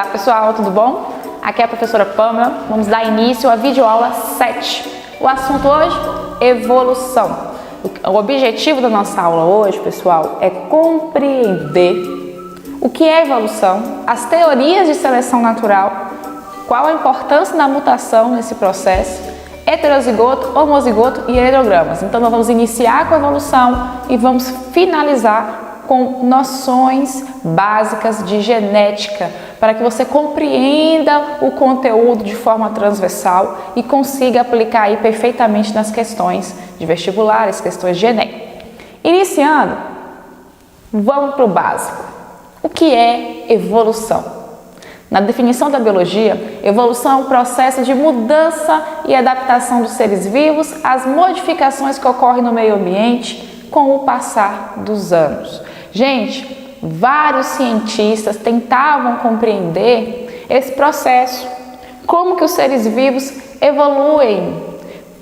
Olá pessoal, tudo bom? Aqui é a professora Pamela, vamos dar início à videoaula 7. O assunto hoje, evolução. O objetivo da nossa aula hoje, pessoal, é compreender o que é evolução, as teorias de seleção natural, qual a importância da mutação nesse processo, heterozigoto, homozigoto e heterogramas. Então nós vamos iniciar com a evolução e vamos finalizar com noções básicas de genética, para que você compreenda o conteúdo de forma transversal e consiga aplicar aí perfeitamente nas questões de vestibulares, questões de Enem. Iniciando, vamos para o básico. O que é evolução? Na definição da biologia, evolução é um processo de mudança e adaptação dos seres vivos às modificações que ocorrem no meio ambiente com o passar dos anos. Gente, vários cientistas tentavam compreender esse processo, como que os seres vivos evoluem,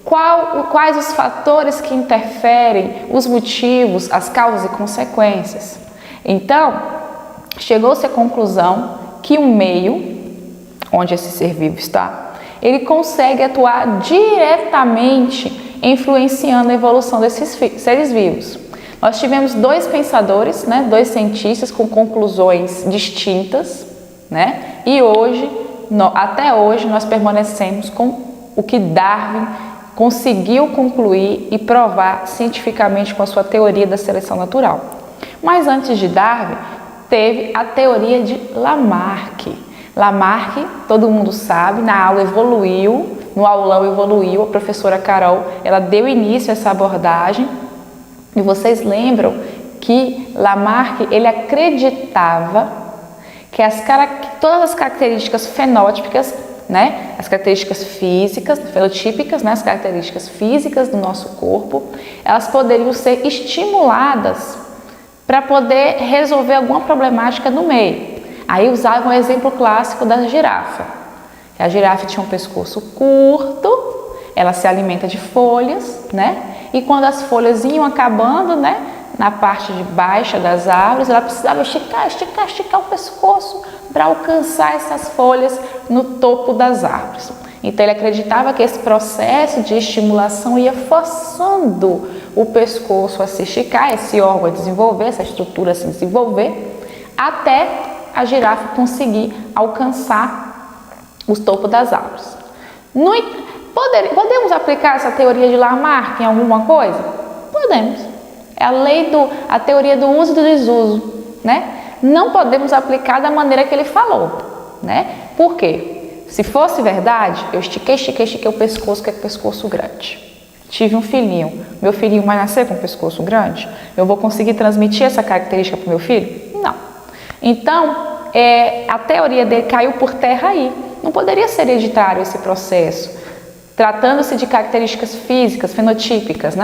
quais os fatores que interferem, os motivos, as causas e consequências. Então, chegou-se à conclusão que o meio onde esse ser vivo está, ele consegue atuar diretamente influenciando a evolução desses seres vivos. Nós tivemos dois pensadores, dois cientistas com conclusões distintas, e hoje, até hoje, nós permanecemos com o que Darwin conseguiu concluir e provar cientificamente com a sua teoria da seleção natural. Mas antes de Darwin, teve a teoria de Lamarck. Lamarck, todo mundo sabe, na aula evoluiu, no aulão evoluiu, a professora Carol, ela deu início a essa abordagem. E vocês lembram que Lamarck, ele acreditava que todas as características fenótipicas, as características físicas, fenotípicas, as características físicas do nosso corpo, elas poderiam ser estimuladas para poder resolver alguma problemática no meio. Aí usavam um exemplo clássico da girafa. A girafa tinha um pescoço curto, ela se alimenta de folhas, e quando as folhas iam acabando, na parte de baixa das árvores, ela precisava esticar o pescoço para alcançar essas folhas no topo das árvores. Então ele acreditava que esse processo de estimulação ia forçando o pescoço a se esticar, esse órgão a desenvolver, essa estrutura a se desenvolver, até a girafa conseguir alcançar o topo das árvores. Podemos aplicar essa teoria de Lamarck em alguma coisa? Podemos. É a teoria do uso e do desuso, Não podemos aplicar da maneira que ele falou, Por quê? Se fosse verdade, eu estiquei o pescoço, que é pescoço grande. Tive um filhinho, meu filhinho vai nascer com o pescoço grande? Eu vou conseguir transmitir essa característica para o meu filho? Não. Então, a teoria dele caiu por terra aí. Não poderia ser hereditário esse processo. Tratando-se de características físicas, fenotípicas,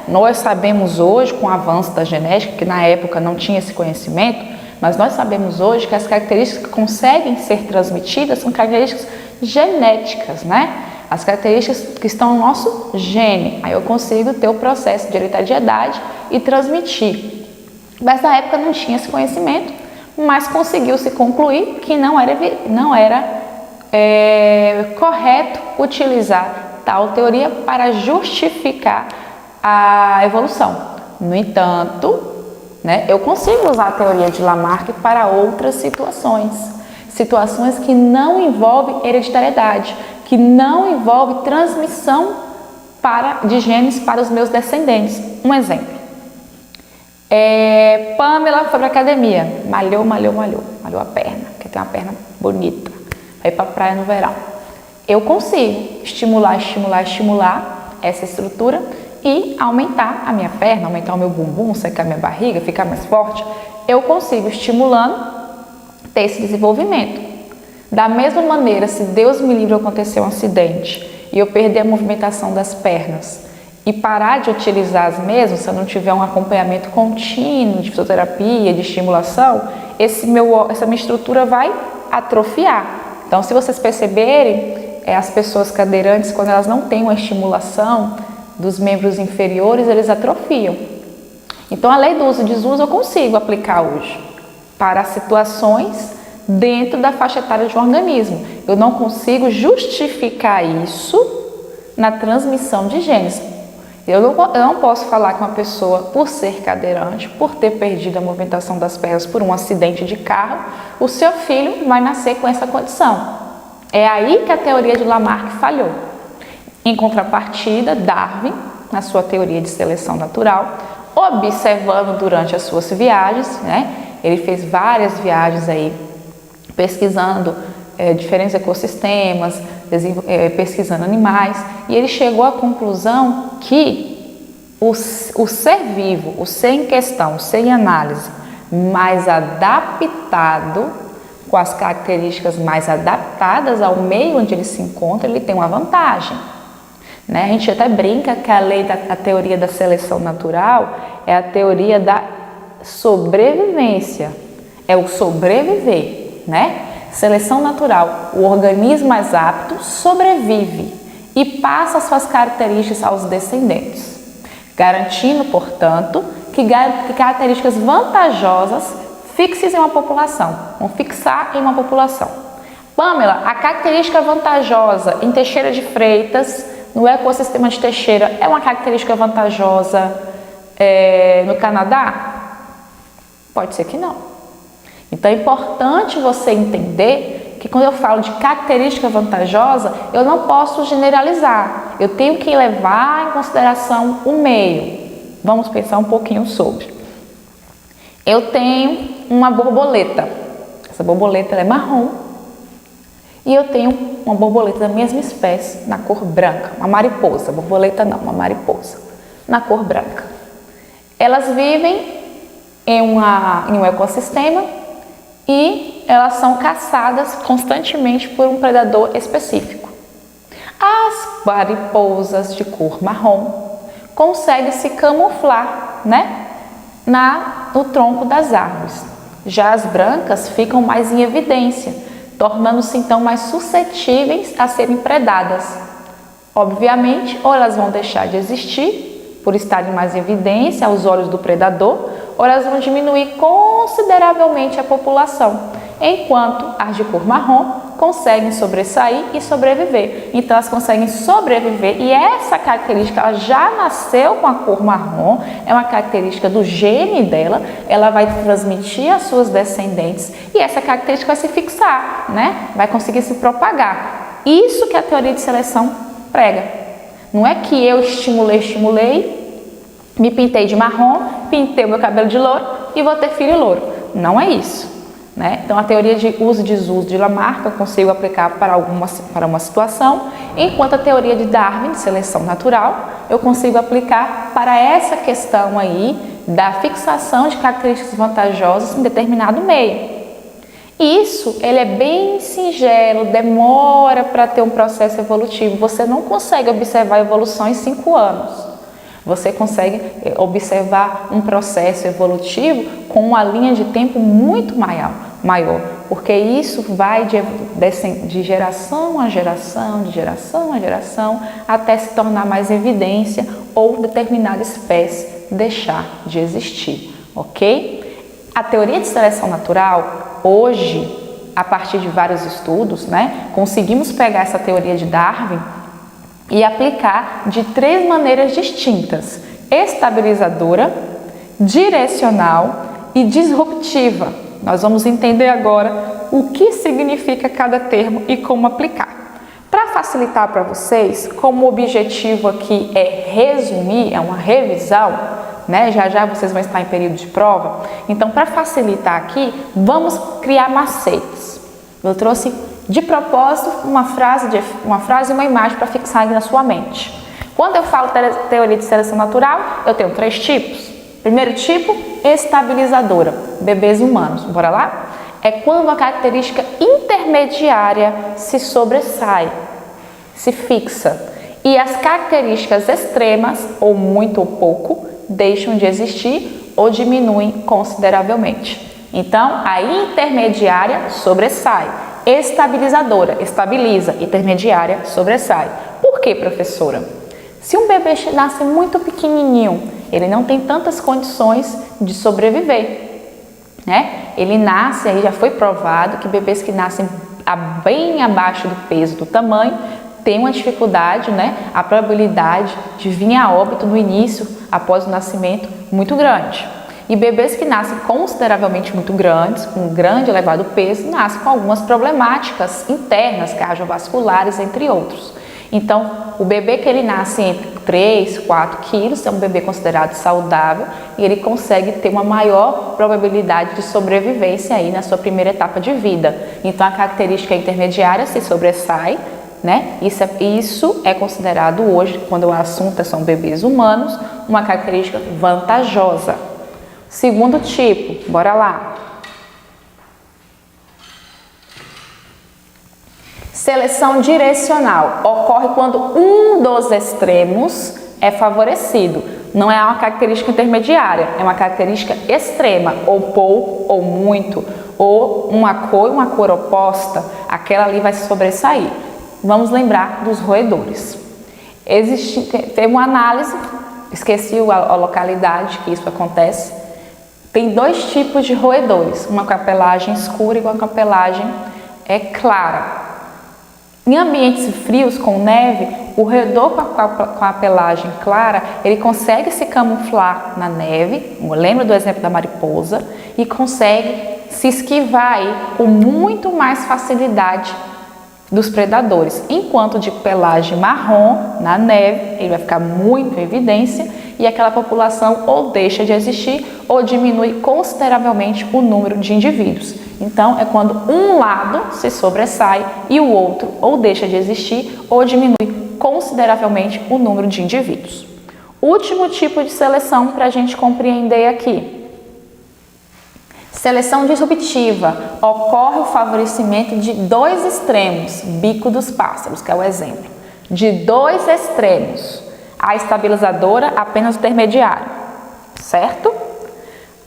Nós sabemos hoje, com o avanço da genética, que na época não tinha esse conhecimento, mas nós sabemos hoje que as características que conseguem ser transmitidas são características genéticas, As características que estão no nosso gene. Aí eu consigo ter o processo de hereditariedade e transmitir. Mas na época não tinha esse conhecimento, mas conseguiu-se concluir que não era correto utilizar tal teoria para justificar a evolução. No entanto, eu consigo usar a teoria de Lamarck para outras situações que não envolvem hereditariedade, que não envolvem transmissão de genes para os meus descendentes. Um exemplo. Pamela foi para a academia, malhou a perna, porque tem uma perna bonita. Vai para a praia no verão. Eu consigo estimular essa estrutura e aumentar a minha perna, aumentar o meu bumbum, secar a minha barriga, ficar mais forte. Eu consigo, estimulando, ter esse desenvolvimento. Da mesma maneira, se Deus me livre acontecer um acidente e eu perder a movimentação das pernas e parar de utilizar as mesmas, se eu não tiver um acompanhamento contínuo de fisioterapia, de estimulação, essa minha estrutura vai atrofiar. Então, se vocês perceberem, as pessoas cadeirantes, quando elas não têm uma estimulação dos membros inferiores, eles atrofiam. Então, a lei do uso e desuso eu consigo aplicar hoje para situações dentro da faixa etária de um organismo. Eu não consigo justificar isso na transmissão de genes. Eu não posso falar que uma pessoa, por ser cadeirante, por ter perdido a movimentação das pernas por um acidente de carro, o seu filho vai nascer com essa condição. É aí que a teoria de Lamarck falhou. Em contrapartida, Darwin, na sua teoria de seleção natural, observando durante as suas viagens, né? Ele fez várias viagens aí, pesquisando diferentes ecossistemas, pesquisando animais, e ele chegou à conclusão que o ser vivo, o ser em questão, o ser em análise, mais adaptado, com as características mais adaptadas ao meio onde ele se encontra, ele tem uma vantagem. Né? A gente até brinca que a teoria da seleção natural é a teoria da sobrevivência, é o sobreviver, né? Seleção natural, o organismo mais apto sobrevive e passa suas características aos descendentes, garantindo, portanto, que características vantajosas fixem em uma população, vão fixar em uma população. Pamela, a característica vantajosa em Teixeira de Freitas, no ecossistema de Teixeira, é uma característica vantajosa no Canadá? Pode ser que não. Então é importante você entender que quando eu falo de característica vantajosa, eu não posso generalizar. Eu tenho que levar em consideração o meio. Vamos pensar um pouquinho sobre. Eu tenho uma borboleta. Essa borboleta ela é marrom. E eu tenho uma borboleta da mesma espécie, na cor branca. Uma mariposa. Borboleta não, uma mariposa. Na cor branca. Elas vivem em um ecossistema e elas são caçadas constantemente por um predador específico. As mariposas de cor marrom conseguem se camuflar, né, no tronco das árvores. Já as brancas ficam mais em evidência, tornando-se então mais suscetíveis a serem predadas. Obviamente, ou elas vão deixar de existir por estarem mais em evidência aos olhos do predador, ou elas vão diminuir consideravelmente a população, enquanto as de cor marrom conseguem sobressair e sobreviver. Então elas conseguem sobreviver e essa característica ela já nasceu com a cor marrom, é uma característica do gene dela, ela vai transmitir às suas descendentes e essa característica vai se fixar, né? Vai conseguir se propagar. Isso que a teoria de seleção prega. Não é que eu estimulei, me pintei de marrom, pintei o meu cabelo de louro e vou ter filho louro. Não é isso, né? Então, a teoria de uso e desuso de Lamarck eu consigo aplicar para uma situação, enquanto a teoria de Darwin, de seleção natural, eu consigo aplicar para essa questão aí da fixação de características vantajosas em determinado meio. Isso, ele é bem singelo, demora para ter um processo evolutivo. Você não consegue observar a evolução em 5 anos. Você consegue observar um processo evolutivo com uma linha de tempo muito maior, porque isso vai de geração a geração, de geração a geração, até se tornar mais evidência ou determinada espécie deixar de existir, ok? A teoria de seleção natural, hoje, a partir de vários estudos, né, conseguimos pegar essa teoria de Darwin e aplicar de 3 maneiras distintas: estabilizadora, direcional e disruptiva. Nós vamos entender agora o que significa cada termo e como aplicar. Para facilitar para vocês, como o objetivo aqui é resumir, é uma revisão, né? Já vocês vão estar em período de prova, então para facilitar aqui, vamos criar macetes. Eu trouxe de propósito uma frase e uma imagem para fixar aqui na sua mente. Quando eu falo teoria de seleção natural, eu tenho 3 tipos. Primeiro tipo, estabilizadora, bebês humanos. Bora lá? É quando uma característica intermediária se sobressai, se fixa, e as características extremas, ou muito ou pouco, deixam de existir ou diminuem consideravelmente. Então, a intermediária sobressai. Estabilizadora, estabiliza, intermediária, sobressai. Por quê, professora? Se um bebê nasce muito pequenininho, ele não tem tantas condições de sobreviver. né? Ele nasce, aí já foi provado que bebês que nascem bem abaixo do peso, do tamanho, tem uma dificuldade, né? A probabilidade de vir a óbito no início, após o nascimento, muito grande. E bebês que nascem consideravelmente muito grandes, com um grande elevado peso, nascem com algumas problemáticas internas, cardiovasculares, entre outros. Então, o bebê que ele nasce entre 3, 4 quilos é um bebê considerado saudável e ele consegue ter uma maior probabilidade de sobrevivência aí na sua primeira etapa de vida. Então, a característica intermediária se sobressai, né? Isso é considerado hoje, quando o assunto são bebês humanos, uma característica vantajosa. Segundo tipo, bora lá. Seleção direcional ocorre quando um dos extremos é favorecido. Não é uma característica intermediária, é uma característica extrema, ou pouco ou muito, ou uma cor oposta, aquela ali vai se sobressair. Vamos lembrar dos roedores. Teve uma análise, esqueci a localidade que isso acontece. Tem 2 tipos de roedores, uma com a pelagem escura e uma com a pelagem clara. Em ambientes frios com neve, o roedor com a pelagem clara, ele consegue se camuflar na neve, lembra do exemplo da mariposa, e consegue se esquivar aí com muito mais facilidade dos predadores, enquanto de pelagem marrom na neve, ele vai ficar muito em evidência e aquela população ou deixa de existir ou diminui consideravelmente o número de indivíduos. Então, é quando um lado se sobressai e o outro ou deixa de existir ou diminui consideravelmente o número de indivíduos. Último tipo de seleção para a gente compreender aqui. Seleção disruptiva. Ocorre o favorecimento de 2 extremos, bico dos pássaros, que é o exemplo. De 2 extremos. A estabilizadora, apenas o intermediário, certo?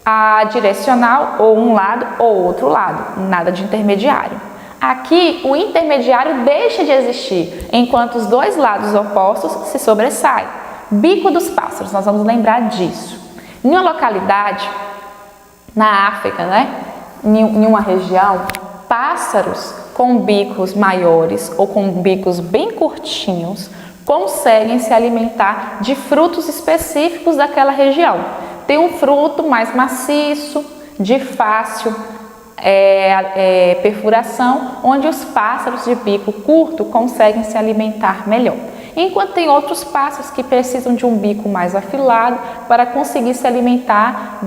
A direcional, ou um lado ou outro lado, nada de intermediário. Aqui, o intermediário deixa de existir, enquanto os 2 lados opostos se sobressaem. Bico dos pássaros, nós vamos lembrar disso. Em uma localidade, na África, né? Em uma região, pássaros com bicos maiores ou com bicos bem curtinhos conseguem se alimentar de frutos específicos daquela região. Tem um fruto mais maciço, de fácil perfuração, onde os pássaros de bico curto conseguem se alimentar melhor. Enquanto tem outros pássaros que precisam de um bico mais afilado para conseguir se alimentar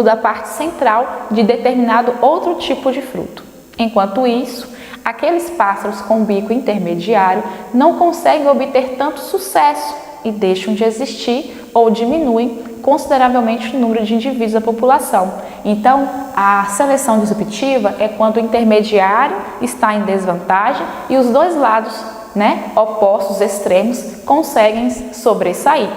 da parte central de determinado outro tipo de fruto. Enquanto isso, aqueles pássaros com bico intermediário não conseguem obter tanto sucesso e deixam de existir ou diminuem consideravelmente o número de indivíduos da população. Então, a seleção disruptiva é quando o intermediário está em desvantagem e os 2 lados, né, opostos, extremos, conseguem sobressair.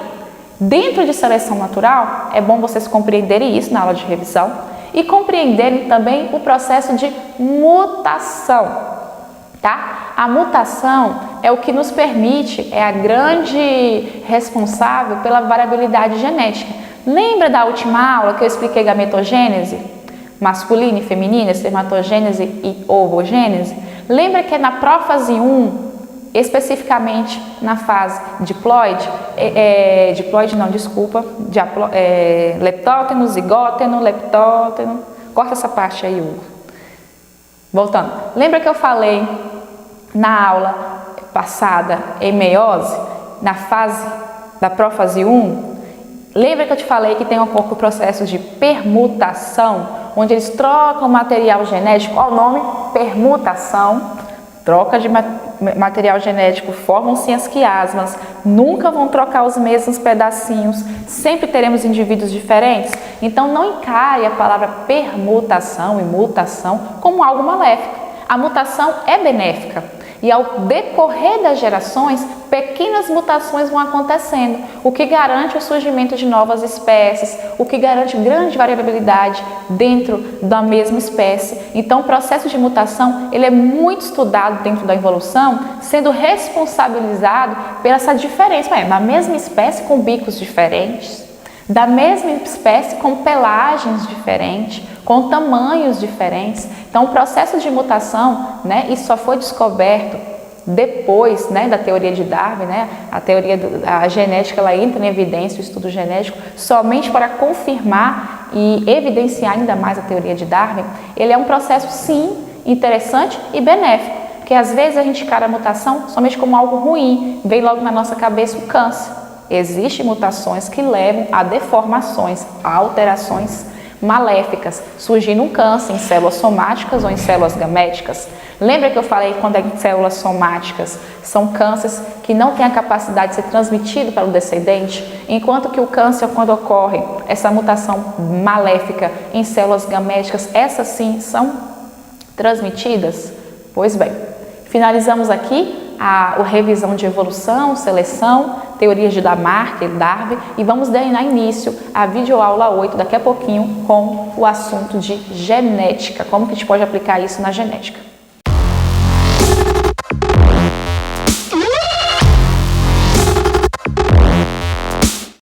Dentro de seleção natural, é bom vocês compreenderem isso na aula de revisão e compreenderem também o processo de mutação, tá? A mutação é o que nos permite, é a grande responsável pela variabilidade genética. Lembra da última aula que eu expliquei gametogênese, masculina e feminina, espermatogênese e ovogênese? Lembra que é na prófase 1, especificamente na fase diploide, leptóteno, zigóteno, leptóteno, corta essa parte aí, Hugo. Voltando, lembra que eu falei na aula passada em meiose, na fase da prófase 1? Lembra que eu te falei que tem um pouco o processo de permutação, onde eles trocam material genético, olha o nome, permutação, troca de material genético, formam-se as quiasmas, nunca vão trocar os mesmos pedacinhos, sempre teremos indivíduos diferentes. Então não encare a palavra permutação e mutação como algo maléfico. A mutação é benéfica e ao decorrer das gerações, pequenas mutações vão acontecendo, o que garante o surgimento de novas espécies, o que garante grande variabilidade dentro da mesma espécie. Então o processo de mutação ele é muito estudado dentro da evolução, sendo responsabilizado pela essa diferença, da mesma espécie com bicos diferentes, da mesma espécie com pelagens diferentes, com tamanhos diferentes. Então, o processo de mutação, né, isso só foi descoberto depois, né, da teoria de Darwin, né, a genética, ela entra em evidência, o estudo genético, somente para confirmar e evidenciar ainda mais a teoria de Darwin. Ele é um processo, sim, interessante e benéfico, porque às vezes a gente encara a mutação somente como algo ruim, vem logo na nossa cabeça o câncer. Existem mutações que levam a deformações, a alterações maléficas, surgindo um câncer em células somáticas ou em células gaméticas. Lembra que eu falei quando é em células somáticas? São cânceres que não têm a capacidade de ser transmitido para o descendente, enquanto que o câncer, quando ocorre essa mutação maléfica em células gaméticas, essas sim são transmitidas? Pois bem, finalizamos aqui a revisão de evolução, seleção, teorias de Lamarck e Darwin e vamos dar início à videoaula 8 daqui a pouquinho com o assunto de genética, como que a gente pode aplicar isso na genética.